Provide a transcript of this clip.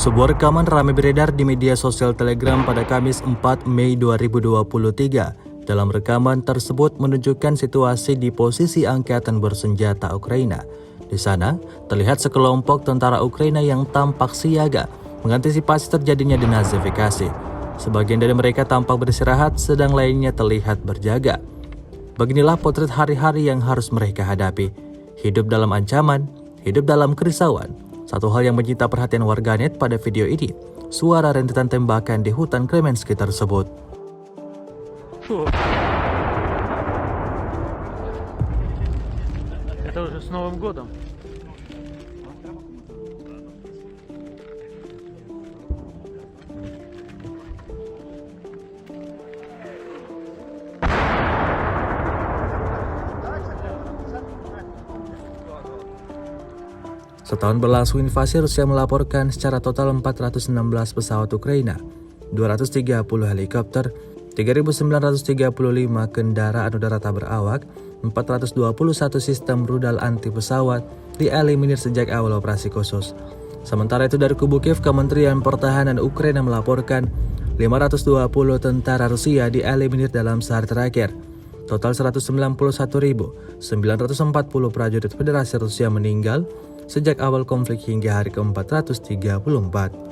Sebuah rekaman ramai beredar di media sosial Telegram pada Kamis 4 Mei 2023. Dalam rekaman tersebut menunjukkan situasi di posisi angkatan bersenjata Ukraina. Di sana, terlihat sekelompok tentara Ukraina yang tampak siaga mengantisipasi terjadinya denazifikasi. Sebagian dari mereka tampak beristirahat, sedang lainnya terlihat berjaga. Beginilah potret hari-hari yang harus mereka hadapi. Hidup dalam ancaman, hidup dalam kerisauan. Satu hal yang menyita perhatian warganet pada video ini, suara rentetan tembakan di hutan Kremenski tersebut. Это уже с Новым годом. Setahun berlangsung invasi, Rusia melaporkan secara total 416 pesawat Ukraina, 230 helikopter, 3.935 kendaraan udara tak berawak, 421 sistem rudal anti pesawat dieliminir sejak awal operasi khusus. Sementara itu dari kubu Kiev, Kementerian Pertahanan Ukraina melaporkan 520 tentara Rusia dieliminir dalam sehari terakhir. Total 191.940 prajurit Federasi Rusia meninggal sejak awal konflik hingga hari ke-434.